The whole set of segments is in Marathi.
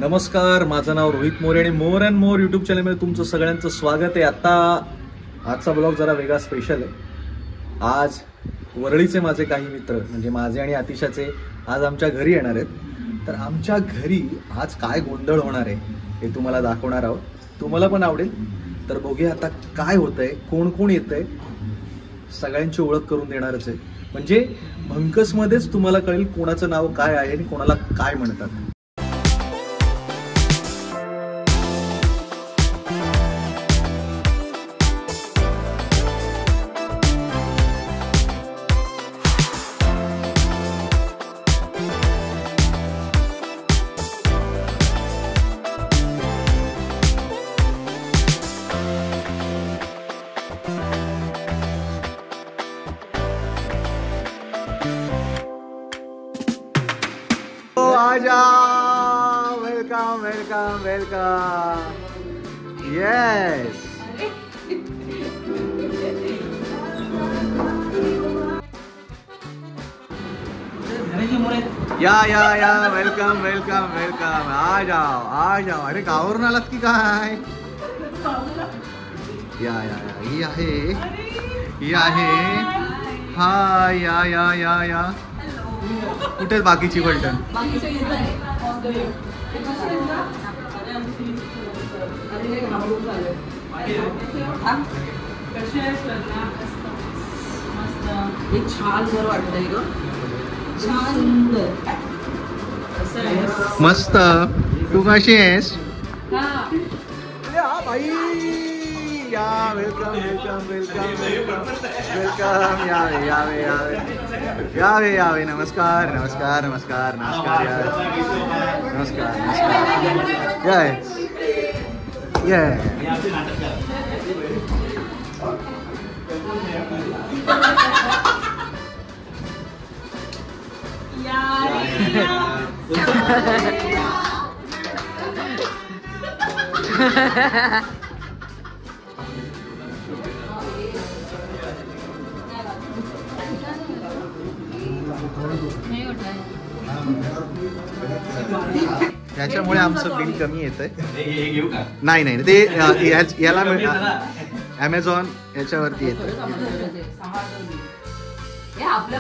नमस्कार, माझं नाव रोहित मोरे आणि मोर अँड मोर यूट्यूब चॅनलमध्ये तुमचं सगळ्यांचं स्वागत आहे. आजचा ब्लॉग जरा वेगळा स्पेशल आहे. आज वरळीचे माझे काही मित्र म्हणजे माझे आणि आतिशाचे आज आमच्या घरी येणार आहेत. तर आमच्या घरी आज काय गोंधळ होणार आहे हे तुम्हाला दाखवणार आहोत. तुम्हाला पण आवडेल. तर बघूया आता काय होतंय, कोण कोण येतंय, सगळ्यांची ओळख करून देणारच आहे. म्हणजे भंकसमध्येच तुम्हाला कळेल कोणाचं नाव काय आहे आणि कोणाला काय म्हणतात. आजा, वेलकम वेलकम वेलकम. येस, या वेलकम वेलकम वेलकम. आ जाओ. अरे गावावरून आलात की काय? या ही आहे हा. या कुठे बाकीची पलटण? मस्त. तू कशी आहेस? भाई या, वेलकम वेलकम वेलकम वेलकम. यावे. नमस्कार. त्याच्यामुळे आमचं बिल कमी येतंय. नाही ते याला अमेझॉन याच्यावरती येत.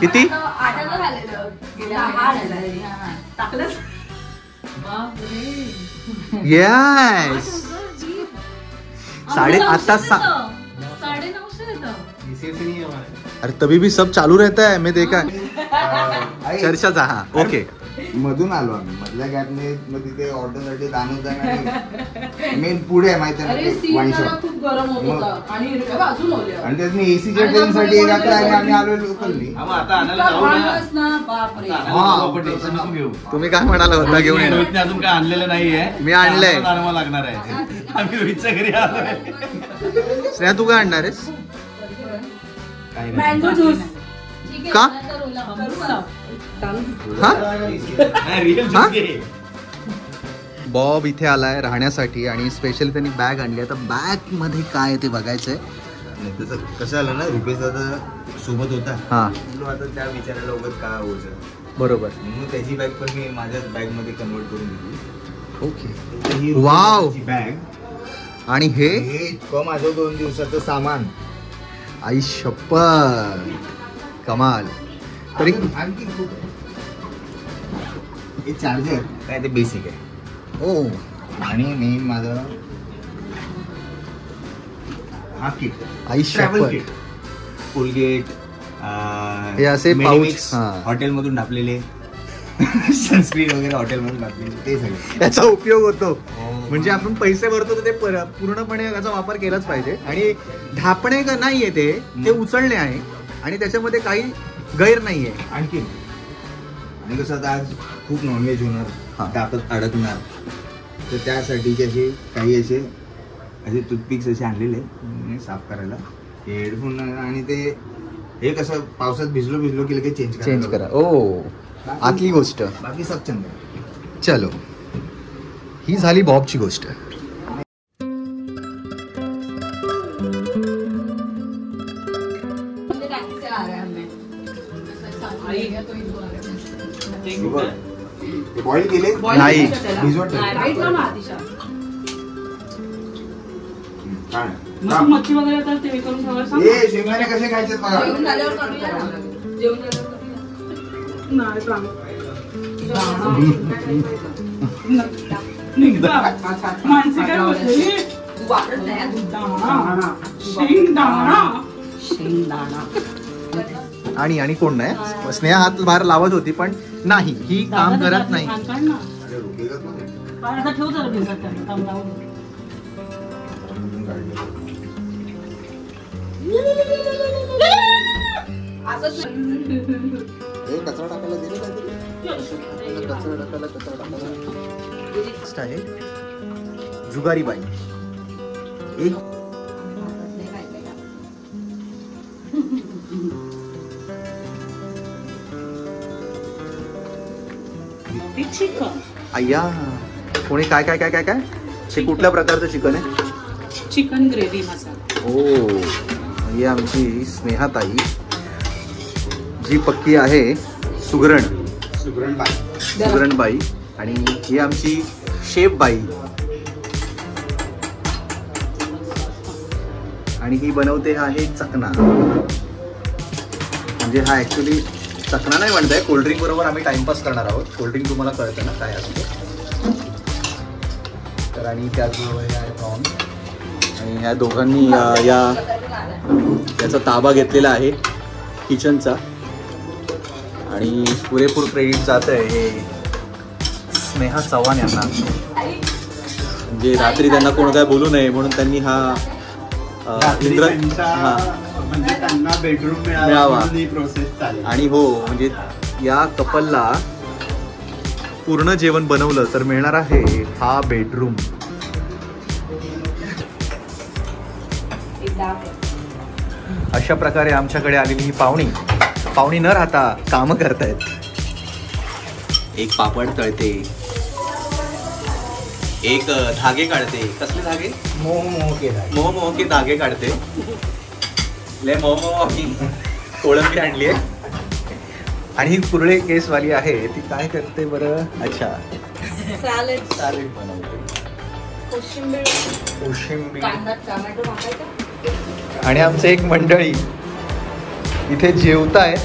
किती? येस. आता 950. अरे तभी भी सब चालू रहता है. मैं देखा चर्चाचा. हा, ओके. मधून आलो आम्ही मधल्या गॅपने. मग तिथे ऑर्डरसाठी दानवताना मेन पुढे आहे माहिती आहे, वाईन शॉप. खूप गरम होत होता आणि त्यात मी एसीच्या ट्रेनसाठी आम्ही आलो लोकलनी. तुम्ही काय म्हणाला होता? घेऊन रोहितने अजून काय आणलेलं नाहीये. मी आणलंय. लागणार आहे. आम्ही रोहितच्या घरी आलोय. स्नेहा, तू काय आणणार आहेस? मँगो ज्यूस का? बॉब इथे आलाय राहण्यासाठी आणि स्पेशली त्यांनी बॅग आणली. आता बॅग मध्ये काय आहे ते बघायचंय. तसं कसं आलं ना, रुपेश दादा सोबत होता. हा, आता त्या विचारायला उगत का होतं. बरोबर. म्हणून त्याची बॅग पण मी माझ्याच बॅग मध्ये कन्वर्ट करून दिली. ओके. वाव. बॅग. आणि हे इतकं माझं 2 दिवसाचं सामान. आई शप्पथ, कमाल. तरी आणखी खूप हे चार्जर काय ते बेसिक आहे. ओ. आणि मेन माझं हा किट. आई ट्रॅव्हल किट. कोलगेट हे असे पाऊच हॉटेलमधून ढापलेले, सनस्क्रीन वगैरे हॉटेलमधून ढापलेले, ते सगळे याचा उपयोग होतो. म्हणजे आपण पैसे भरतो तर ते पूर्णपणे याचा वापर केलाच पाहिजे. आणि ढापणे का नाहीये, ते उचलणे आहे आणि त्याच्यामध्ये काही गैर नाहीये. आणखी आणि कसं आता आज खूप नॉनव्हेज होणार, दातात अडकणार, तर त्यासाठी असे काही असे टूथपिक्स असे आणलेले साफ करायला. हेडफोन आणि ते हे कसं पावसात भिजलो की लगेच चेंज करा. ओ, आतली गोष्ट. बाकी सब चंद. चलो, ही झाली बॉबची गोष्ट. बॉईल केले नाही. भिजवत ठेवले. छान. मच्छी वगैरे तर ते करून ठेवायला सांग. ए शेंगदाणे कसे खायचे बघा. नाही सांग. निघता. माणसे काय बोलते? शेंगदाणा. आणि आणि कोण नाही, स्नेहा हात बाहेर लावत होती पण नाही, ही काम करत नाही. अरे रुकेगा तो नाही. आता ठेव जरा भिजत त्यांना, काम लावून. कचरा टाकायला दिलं काहीतरी. आहे जुगारीबाई. एक अय्या, कोणी काय काय काय काय काय हे कुठल्या प्रकारचं चिकन आहे? चिकन ग्रेव्ही मसाला. ओ, ही आमची स्नेहाताई जी पक्की आहे सुगरणबाई, आणि ही आमची शेफबाई, आणि ही बनवते आहे चकना. म्हणजे हा ऍक्च्युली चकना नाही म्हणताय, कोल्ड्रिंक बरोबर आम्ही टाइमपास करणार आहोत. कोल्ड्रिंक तुम्हाला कळतं ना काय असतं तर. आणि त्याचबरोबर हे आहे प्रॉन्स, आणि ह्या दोघांनी याचा ताबा घेतलेला आहे किचनचा, आणि पुरेपूर क्रेडिट जात आहे हे स्नेहा चव्हाण यांना. म्हणजे रात्री त्यांना कोण काय बोलू नये म्हणून त्यांनी हा म्हणजे त्यांना बेडरूम मिळावा ही प्रोसेस चालली. आणि हो, म्हणजे या कपलला पूर्ण जेवण बनवलं तर मिळणार आहे हा बेडरूम. अशा प्रकारे आमच्याकडे आलेली ही पाहुणी न राहता कामं करतायत. एक पापड तळते, एक धागे काढते. कसले धागे? मोह के धागे काढते. लय मोह कोळंबी आणली आहे. आणि ही कुरळे केसवाली आहे, ती काय करते बरं? अच्छा, सॅलेड बनवते. कोशिंबीर. आणि आमचं एक मंडळी इथे जेवतायत.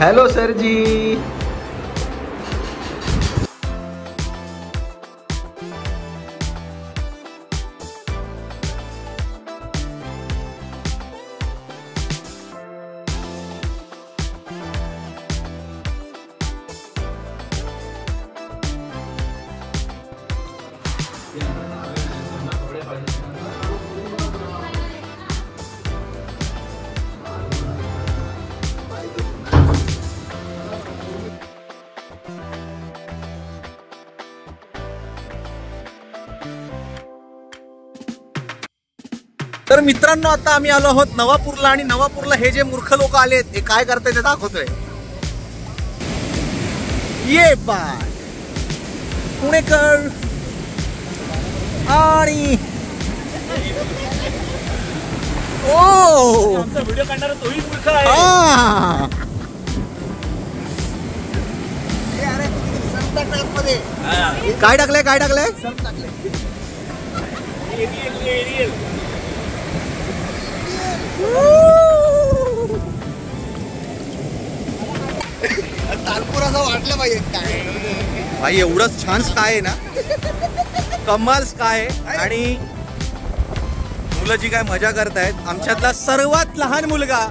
हॅलो सरजी. तर मित्रांनो, आता आम्ही आलो आहोत नवापूरला, आणि नवापूरला हे जे मूर्ख लोक आलेत हे काय करताय ते दाखवतोय. ये पाठ पुणेकर आणि ओ व्हिडिओ काढणारा तोही मूर्ख आहे. काय टाकलंय काय टाकलंय? तालपूर असं वाटलं पाहिजे काय भाई. एवढंच छान स्काय आहे ना, कमाल स्काय आहे. आणि मुलं जी काय मजा करतायत, आमच्यातला सर्वात लहान मुलगा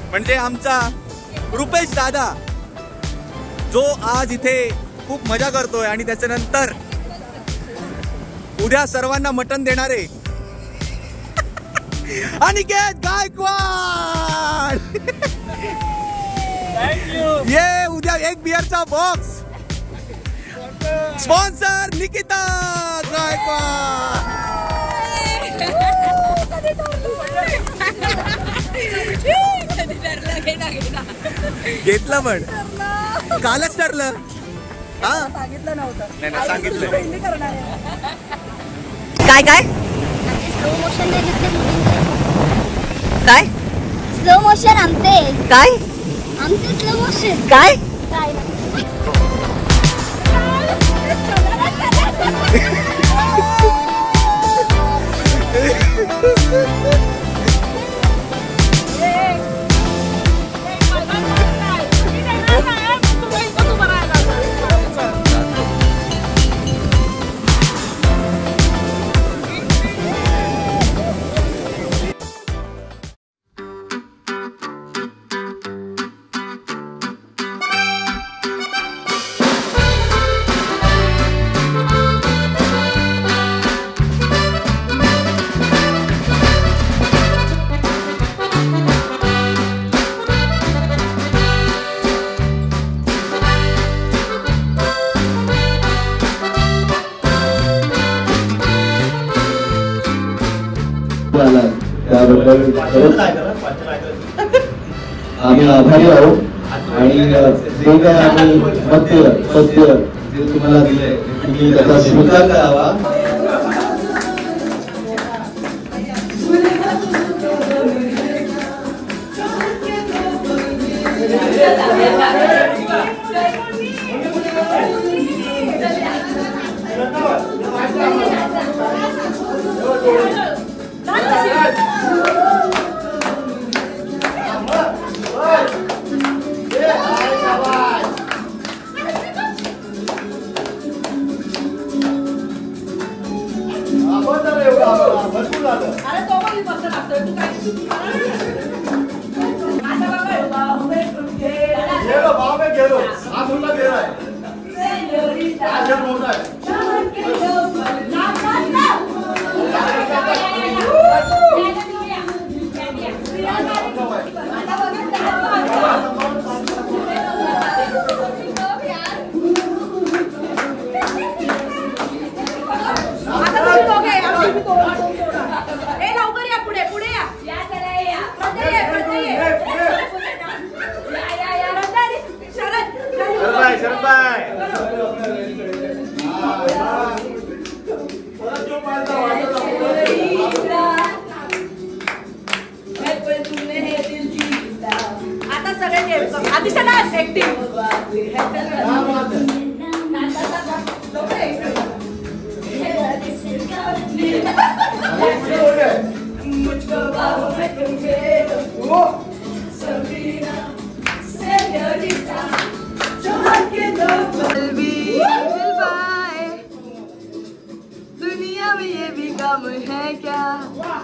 म्हणजे आमचा रुपेश दादा, जो आज इथे खूप मजा करतोय, आणि त्याच्यानंतर उद्या सर्वांना मटण देणारे अनिकेत गायकवाड. ये उद्या एक बियरचा बॉक्स. स्पॉन्सर निकिता गायकवाड. घेतलं पण कालच ठरलं. हा, सांगितलं नव्हतं. नाही सांगितलं. काय काय काय स्लो मोशन आमचे काय स्लो मोशन काय काय त्याबद्दल खरंच आम्ही आभारी आहोत आणि जे काय आम्ही मध्य सत्य जे तुम्हाला दिलंय तुम्ही त्याचा स्वीकार करावा. दुनिया में ये भी गम है क्या,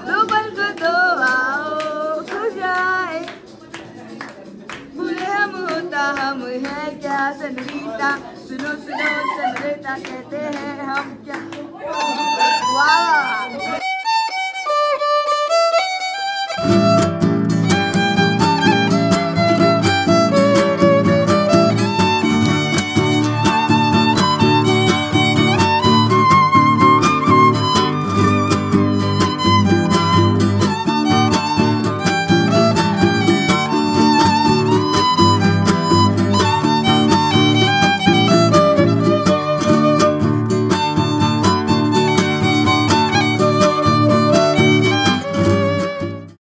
दो पल को दो आओ खो जाए, बुरे हम होता हम है क्या, सनरीता सुनो सुनो सनरीता कहते हैं हम क्या. वाह